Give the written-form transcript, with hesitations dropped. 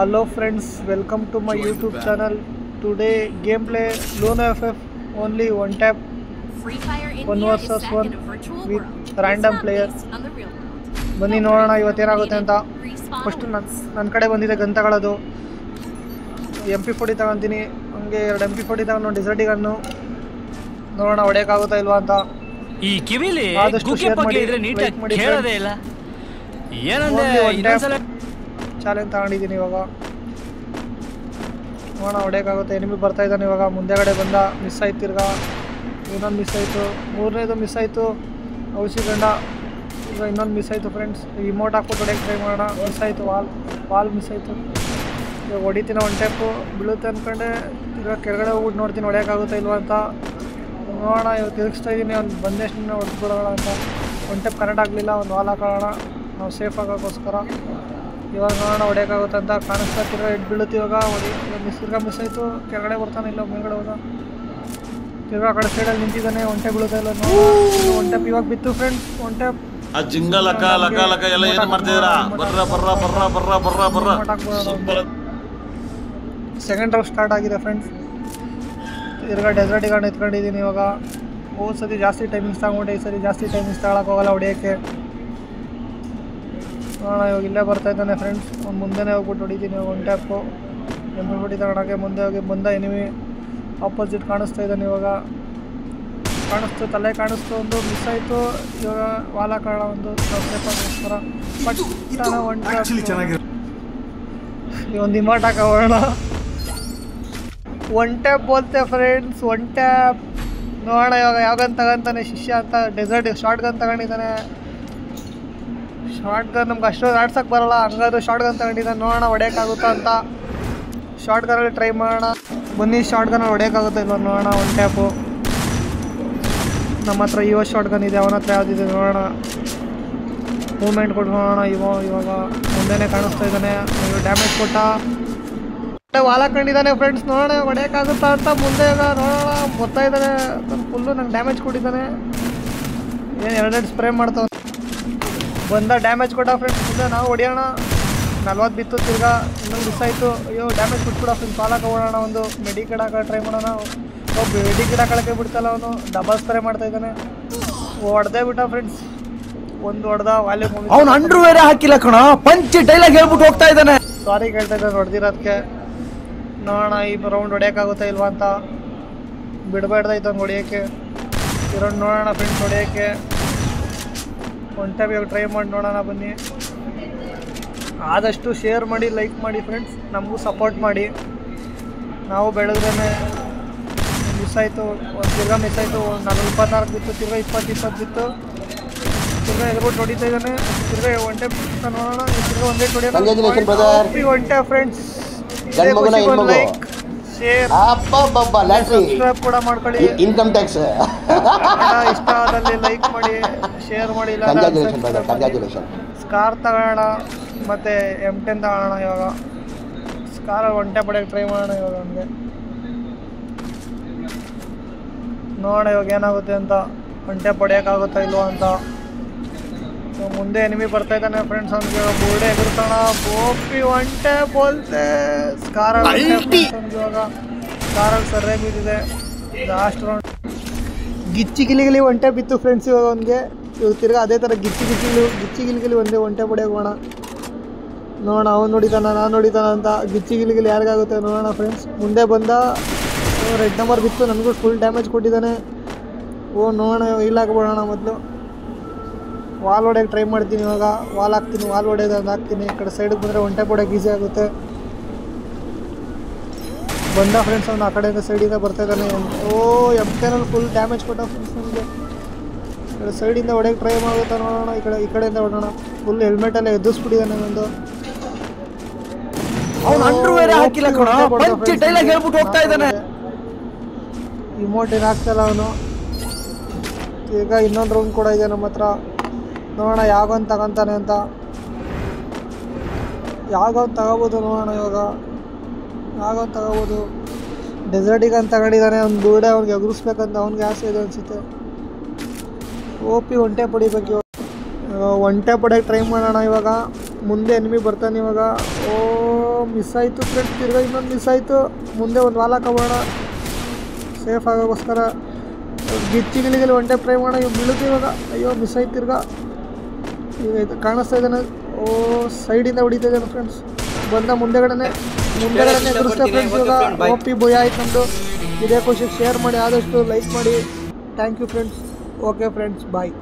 Hello friends, welcome to my YouTube channel. Today gameplay Luna FF, only one tap, one versus one with random player. ಬನ್ನಿ ನೋಡೋಣ ಇವತ್ತೇನಾಗುತ್ತೆ ಅಂತ. First ನನ್ನ ಕಡೆ ಬಂದಿದೆ gun ತಗೊಳ್ಳೋದು. MP40 ತಗೊಂತೀನಿ, ಹಂಗೆ 2 MP40 ತಗೊಂಡು ಡಿಸರ್ಟಿ ಗನ್ನು ನೋಡೋಣ ಹೊಡೆಯೋಕ್ಕಾಗುತ್ತಾ ಇಲ್ವಾ ಅಂತ. ಈ ಕಿವಿಲಿ ಗುಕ್ಕೆ ಪಗ್ಗೆ ಇದ್ರೆ ನೀಟಾಗಿ ಕೇಳೋದೇ ಇಲ್ಲ. ಏನಂದ್ರೆ ಇನ್ನೊಂದ್ಸಲ ಚಾಲೆಂಜ್ ತಗೊಂಡಿದ್ದೀನಿ ಇವಾಗ. ನೋಡೋಣ ಹೊಡೆಯೋಕ್ಕಾಗುತ್ತೆ. ಎನಿಮಿ ಬರ್ತಾ ಇದ್ದಾನೆ ಇವಾಗ. ಮುಂದೆಗಡೆ ಬಂದ, ಮಿಸ್ ಆಯ್ತು. ತಿರ್ಗಾ ಇನ್ನೊಂದು ಮಿಸ್ ಆಯಿತು, ಮೂರನೇದು ಮಿಸ್ ಆಯಿತು. ಔಷಧಿ ಗಂಡ ಈಗ ಇನ್ನೊಂದು ಮಿಸ್ ಆಯಿತು ಫ್ರೆಂಡ್ಸ್. ರಿಮೋಟ್ ಹಾಕ್ಬಿಟ್ಟು ಹೊಡೆಯೋಕ್ಕೆ ಟ್ರೈ ಮಾಡೋಣ. ಮಿಸ್ ಆಯಿತು, ವಾಲ್ ಮಿಸ್ ಆಯಿತು. ಇವಾಗ ಹೊಡಿತೀನಿ, ಒಂದು ಟೈಪು ಬೀಳುತ್ತೆ ಅಂದ್ಕೊಂಡೆ. ಈಗ ಕೆಳಗಡೆ ಹೋಗ್ಬಿಟ್ಟು ನೋಡ್ತೀನಿ ಹೊಡೆಯೋಕ್ಕಾಗುತ್ತಾ ಇಲ್ವಾ ಅಂತ. ನೋಡೋಣ, ಇವಾಗ ತಿರುಗಿಸ್ತಾ ಇದ್ದೀನಿ. ಒಂದು ಬಂದಷ್ಟು ಹೊಡೆದ್ಬಿಡೋಣ ಅಂತ. ಒಂದು ಟೈಪ್ ಕನೆಕ್ಟ್ ಆಗಲಿಲ್ಲ, ಒಂದು ವಾಲ್ ಹಾಕೋಣ ನಾವು ಸೇಫ್ ಆಗೋಕ್ಕೋಸ್ಕರ. ಇವಾಗ ನೋಡೋಣ ಹೊಡೆಯೋಕ್ಕಾಗುತ್ತೆ ಅಂತ. ಕಾಣಿಸ್ತಾ ತಿರ್ಗಾ ಹೆಡ್ ಬೀಳುತ್ತೆ. ಇವಾಗ ತಿರ್ಗಾ ಮಿಸ್ ಆಯಿತು. ಕೆಳಗಡೆ ಬರ್ತಾನೆ ಇಲ್ಲ, ಮೇಲ್ಗಡೆ ಹೋದ. ತಿರ್ಗಾ ಆ ಕಡೆ ಸೈಡಲ್ಲಿ ನಿಂತಿದ್ದಾನೆ. ಒಂದು ಟೈಪ್ ಬೀಳುತ್ತಾ ಇಲ್ಲ. ಒಂದು ಟೈಪ್ ಇವಾಗ ಬಿತ್ತು ಫ್ರೆಂಡ್ಸ್. ಒಂದು ಟೈಪ್ ಜಿಂಗ ಲಕ ಲಕ ಲಕ ಎಲ್ಲ ಏನು ಮಾಡ್ತಿದ್ದೀರಾ? ಬರ್ರ ಬರ್ರ ಬರ್ರ ಬರ್ರ ಬರ್ರ ಬರ್ರ. ಸೆಕೆಂಡ್ ರೌಂಡ್ ಸ್ಟಾರ್ಟ್ ಆಗಿದೆ ಫ್ರೆಂಡ್ಸ್. ತಿರ್ಗಾ ಡೆಸರ್ಟ್ ಗಾರ್ಡ್ ಎತ್ಕೊಂಡಿದ್ದೀನಿ ಇವಾಗ. ಹೋದ ಸತಿ ಜಾಸ್ತಿ ಟೈಮಿಂಗ್ಸ್ ತಗೊಂಡೆ, ಈ ಸರಿ ಜಾಸ್ತಿ ಟೈಮಿಂಗ್ಸ್ ತಗೊಳಕ್ಕೆ ಹೋಗಲ್ಲ ಹೊಡೆಯೋಕ್ಕೆ. ನೋಡೋಣ, ಇವಾಗ ಇಲ್ಲೇ ಬರ್ತಾ ಇದ್ದಾನೆ ಫ್ರೆಂಡ್ಸ್. ಮುಂದೆನೇ ಹೋಗ್ಬಿಟ್ಟು ಹೊಡಿತೀನಿ. ಒಂದು ಟ್ಯಾಪು MP40 ತಗೊಳಕ್ಕೆ ಮುಂದೆ ಹೋಗಿ ಬಂದ ಎನಿಮಿ ಆಪೋಸಿಟ್ ಕಾಣಿಸ್ತಾ ಇದ್ದಾನೆ ಇವಾಗ. ಕಾಣಿಸ್ತು, ತಲೆ ಕಾಣಿಸ್ತು. ಒಂದು ಮಿಸ್ ಆಯಿತು. ಇವಾಗ ವಾಲ್ ಹಾಕೋಣ ಒಂದು ಸೇಫಾಗೋಸ್ಕರ. ಬಟ್ ಒಂದು ಇಮೋಟ್ ಹಾಕೋಣ. ಒನ್ ಟ್ಯಾಪ್ ಬೋಲ್ತೆ ಫ್ರೆಂಡ್ಸ್, ಒನ್ ಟ್ಯಾಪ್. ನೋಡೋಣ ಇವಾಗ ಯಾವ ಗನ್ ತಗೊಂತಾನೆ ಶಿಷ್ಯ ಅಂತ. ಡೆಸರ್ಟ್ ಶಾರ್ಟ್ ಗನ್ ತಗೊಂಡಿದ್ದಾನೆ. ಶಾರ್ಟ್ ಗನ್ ನಮ್ಗೆ ಅಷ್ಟೊಂದು ಆಡ್ಸೋಕ್ಕೆ ಬರೋಲ್ಲ, ಹಂಗಾದ್ರೂ ಶಾರ್ಟ್ ಗನ್ ತಗೊಂಡಿದ್ದಾನೆ. ನೋಡೋಣ ಹೊಡೆಯೋಕ್ಕಾಗುತ್ತಾ ಅಂತ. ಶಾರ್ಟ್ ಗನ್ನಲ್ಲಿ ಟ್ರೈ ಮಾಡೋಣ. ಬನ್ನಿ, ಶಾರ್ಟ್ ಗನ್ನಲ್ಲಿ ಹೊಡೆಯೋಕ್ಕಾಗುತ್ತಾ ಇಲ್ವ ನೋಡೋಣ. ಒನ್ ಟ್ಯಾಪು ನಮ್ಮ ಹತ್ರ ಶಾರ್ಟ್ ಗನ್ ಇದೆ, ಅವನ ಹತ್ರ ಯಾವುದಿದೆ ನೋಡೋಣ. ಮೂವ್ಮೆಂಟ್ ಕೊಟ್ಟು ನೋಡೋಣ. ಇವಾಗ ಮುಂದೆನೇ ಕಾಣಿಸ್ತಾ ಇದ್ದಾನೆ. ಡ್ಯಾಮೇಜ್ ಕೊಟ್ಟ, ವಾಲ್ ಹಾಕೊಂಡಿದ್ದಾನೆ ಫ್ರೆಂಡ್ಸ್. ನೋಡೋಣ ಹೊಡೆಯೋಕ್ಕಾಗುತ್ತಾ ಅಂತ. ಮುಂದೆ ಈಗ ನೋಡೋಣ ಬರ್ತಾ ಇದ್ದಾನೆ. ಫುಲ್ಲು ನಂಗೆ ಡ್ಯಾಮೇಜ್ ಕೊಟ್ಟಿದ್ದಾನೆ. ಏನು 2 ಸ್ಪ್ರೇ ಮಾಡ್ತಾವೆ. ಬಂದ ಡ್ಯಾಮೇಜ್ ಕೊಟ್ಟ ಫ್ರೆಂಡ್ಸ್. ಮುಂದೆ ನಾವು ಹೊಡೆಯೋಣ. 40 ಬಿತ್ತು. ತಿರ್ಗಾ ಇನ್ನೊಂದು ಮಿಸ್ ಆಯಿತು. ಅಯ್ಯೋ ಡ್ಯಾಮೇಜ್ ಕೊಟ್ಬಿಡ ಫ್ರೆಂಡ್ಸ್. ವಾಲ್ ಹಾಕೋಣ. ಒಂದು ಮೆಡಿಕೇಟ್ ಹಾಕೋ ಟ್ರೈ ಮಾಡೋಣ. ಮೆಡಿಕೇಟ್ ಹಾಕೋಕ್ಕೆ ಬಿಡ್ತಲ್ಲ ಅವನು. ಡಬಲ್ ಸ್ಪ್ರೇ ಮಾಡ್ತಾ ಇದ್ದಾನೆ. ಹೊಡೆದೇ ಬಿಟ್ಟ ಫ್ರೆಂಡ್ಸ್. ಒಂದು ಹೊಡೆದ ವಾಲ್ಯೂಮ್ ಅವನು ಅಂಡ್ರೂ ಬೇರೆ ಹಾಕಿಲ್ಲ ಕಣ. ಪಂಚ್ ಡೈಲಾಗ್ ಹೇಳ್ಬಿಟ್ಟು ಹೋಗ್ತಾ ಇದ್ದಾನೆ. ಸಾರಿ ಕೇಳ್ತಾ ಇದ್ದಾನೆ ಹೊಡೆದಿರೋದಕ್ಕೆ. ನೋಡೋಣ ಈ ರೌಂಡ್ ಹೊಡೆಯೋಕ್ಕಾಗುತ್ತಾ ಇಲ್ವಾ ಅಂತ. ಬಿಡಬೇಡ್ದಾಯ್ತು ಅವ್ನು ಹೊಡೆಯೋಕ್ಕೆ. ಈ ರೌಂಡ್ ನೋಡೋಣ ಫ್ರೆಂಡ್ಸ್ ಹೊಡೆಯೋಕ್ಕೆ. ಒಂದು ಟೈಮ್ ಇವಾಗ ಟ್ರೈ ಮಾಡಿ ನೋಡೋಣ. ಬನ್ನಿ, ಆದಷ್ಟು ಶೇರ್ ಮಾಡಿ, ಲೈಕ್ ಮಾಡಿ ಫ್ರೆಂಡ್ಸ್. ನಮಗೂ ಸಪೋರ್ಟ್ ಮಾಡಿ. ನಾವು ಬೆಳೆದ್ರೇ. ಮಿಸ್ ಆಯಿತು, ಒಂದು ತಿರ್ಗಾ ಮಿಸ್ ಆಯಿತು. 24 ಬಿತ್ತು. ತಿರ್ಗಾ 20 ಬಿತ್ತು. ತಿರ್ಗಾ ಎದ್ಬಿಟ್ಟು ಹೊಡಿತಾ ಇದ್ದಾನೆ. ತಿರ್ಗಾ ಒನ್ ಟೈಪ್ ನೋಡೋಣ. ತಿರ್ಗಾ ಒಂದೇ ಹೊಡೆಯೋಣ. One type friends. Like, share, subscribe ಕೂಡ ಮಾಡ್ಕೊಳ್ಳಿ. ಇನ್ಕಮ್ ಟ್ಯಾಕ್ಸ್ ಇಷ್ಟ ಆದಲ್ಲಿ ಲೈಕ್ ಮಾಡಿ, ಶೇರ್ ಮಾಡಿ. ಸ್ಕಾರ್ ತಗೋಣ, ಮತ್ತು M10 ತಗೋಣ. ಇವಾಗ ಸ್ಕಾರ್ ಒನ್ ಟ್ಯಾಪ್ ಹೊಡೆಯೋಕ್ಕೆ ಟ್ರೈ ಮಾಡೋಣ ಇವಾಗ. ನಮಗೆ ನೋಡೋಣ ಇವಾಗ ಏನಾಗುತ್ತೆ ಅಂತ. ಒನ್ ಟ್ಯಾಪ್ ಹೊಡೆಯೋಕ್ಕಾಗುತ್ತಾ ಇಲ್ವಾ ಅಂತ. ಮುಂದೆ ಎನಿಮಿ ಬರ್ತಾ ಇದ್ದಾನೆ ಫ್ರೆಂಡ್ಸ್. ಅವ್ನಿಗೆ ಬೋರ್ಡೆ ಎದುರ್ತಾಣ. ಬೋಪಿ ಒನ್ ಟ್ಯಾಪ್ ಬೋಲ್ತೆ. ಸ್ಕಾರಲ್ಲಿ ಇವಾಗ ಸ್ಕಾರಲ್ಲಿ ಸರ್ರೇ ಬಿದ್ದಿದೆ. ಲಾಸ್ಟ್ ರೌಂಡ್ ಗಿಚ್ಚಿ ಗಿಲಿಗಿಲಿ ಒನ್ ಟ್ಯಾಪ್ ಇತ್ತು ಫ್ರೆಂಡ್ಸ್ ಇವಾಗ ಅವನಿಗೆ. ಇವಾಗ ತಿರ್ಗಾ ಅದೇ ಥರ ಗಿಚ್ಚಿ ಗಿಲಿಗಿಲಿ ಒಂದೇ ಒನ್ ಟ್ಯಾಪ್ ಹೊಡೆಯೋಕೆ ಹೋಗೋಣ. ನೋಡೋಣ ಅವ್ನು ನೋಡಿತಾನ, ನಾನು ನೋಡಿತಾನ ಅಂತ. ಗಿಚ್ಚಿ ಗಿಲಿಗಿಲಿ ಯಾರಿಗಾಗುತ್ತೆ ನೋಡೋಣ ಫ್ರೆಂಡ್ಸ್. ಮುಂದೆ ಬಂದ, ರೆಡ್ ನಂಬರ್ ಬಿತ್ತು. ನನಗೂ ಫುಲ್ ಡ್ಯಾಮೇಜ್ ಕೊಟ್ಟಿದ್ದಾನೆ. ನೋಡೋಣ ಇಲ್ಲ ಹಾಕ್ಬಿಡೋಣ. ಮೊದಲು ವಾಲ್ ಹೊಡೆಯೋಕ್ಕೆ ಟ್ರೈ ಮಾಡ್ತೀನಿ ಇವಾಗ. ವಾಲ್ ಹಾಕ್ತೀನಿ, ವಾಲ್ ಹೊಡೆಯೋದು ಅದು ಹಾಕ್ತೀನಿ. ಈ ಕಡೆ ಸೈಡಿಗೆ ಬಂದರೆ ಒನ್ ಟ್ಯಾಪ್ ಹೊಡೆಯೋಕ್ಕೆ ಈಸಿ ಆಗುತ್ತೆ. ಬಂದ ಫ್ರೆಂಡ್ಸ್ ಅವ್ನು ಆ ಕಡೆಯಿಂದ ಸೈಡಿಂದ ಬರ್ತಾ ಇದ್ದಾನೆ. M10 ಫುಲ್ ಡ್ಯಾಮೇಜ್ ಕೊಟ್ಟ ಫ್ರೆಂಡ್ಸ್ ನಮಗೆ. ಈ ಕಡೆ ಸೈಡಿಂದ ಹೊಡೆಯೋಕ್ಕೆ ಟ್ರೈ ಮಾಡುತ್ತಾ ನೋಡೋಣ. ಈ ಕಡೆಯಿಂದ ಹೊಡೋಣ. ಫುಲ್ ಹೆಲ್ಮೆಟೆಲ್ಲ ಎದುರಿಸ್ಬಿಟ್ಟಿದ್ದಾನೆ ಒಂದು. ಇಮೋಟ್ ಏನು ಹಾಕ್ತಲ್ಲ ಅವನು. ಈಗ ಇನ್ನೊಂದು ರೌಂಡ್ ಕೂಡ ಇದೆ ನಮ್ಮ ಹತ್ರ. ನೋಡೋಣ ಯಾವೊಂದು ತಗೊಂತಾನೆ ಅಂತ. ಯಾವೊಂದು ತಗೋಬೋದು ನೋಡೋಣ ಇವಾಗ. ಯಾವೊಂದು ತಗೋಬೋದು. ಡೆಸರ್ಟಿಗೆ ಅಂತ ತಗೊಂಡಿದ್ದಾನೆ. ಅವ್ನು ಬೋರ್ಡೆ ಅವ್ನಿಗೆ ಎದುರಿಸ್ಬೇಕಂತ ಅವ್ನಿಗೆ ಆಸೆ ಇದೆ ಅನಿಸುತ್ತೆ. ಒನ್ ಟ್ಯಾಪ್ ಹೊಡಿಬೇಕು. ಒನ್ ಟ್ಯಾಪ್ ಹೊಡೆಯೋಕ್ಕೆ ಟ್ರೈ ಮಾಡೋಣ ಇವಾಗ. ಮುಂದೆ ಎನಿಮಿ ಬರ್ತಾನೆ ಇವಾಗ. ಮಿಸ್ ಮಿಸ್ ಆಯಿತು ಫ್ರೆಂಡ್ಸ್, ತಿರ್ಗಾ ಇನ್ನೊಂದು ಮಿಸ್ ಆಯಿತು. ಮುಂದೆ ಒಂದು ವಾಲ್ ಹಾಕೋಬೋಣ ಸೇಫ್ ಆಗೋಕ್ಕೋಸ್ಕರ. ಗಿಚ್ಚಿಗಿಲಿಗಲ್ಲಿ ಒನ್ ಟೈಪ್ ಟ್ರೈ ಮಾಡೋಣ. ಇವಾಗ ಬೀಳುತ್ತೆ ಇವಾಗ. ಅಯ್ಯೋ ಮಿಸ್ ಆಯ್ತು ತಿರ್ಗಾ. ಈಗ ಇದು ಕಾಣಿಸ್ತಾ ಇದ್ದಾನೆ. ಓ ಸೈಡಿಂದ ಹೊಡಿತಾ ಇದ್ದಾನೆ ಫ್ರೆಂಡ್ಸ್. ಬಂದ ಮುಂದೆಗಡೆ ಎದುರಿಸ್ತಾ ಫ್ರೆಂಡ್ಸ್. ಇವಾಗ OP ಭಯ ಆಯ್ತು ನಮ್ಮದು. ಇದೇ ಖುಷಿಗೆ ಶೇರ್ ಮಾಡಿ, ಆದಷ್ಟು ಲೈಕ್ ಮಾಡಿ. Thank you friends. Okay friends, bye.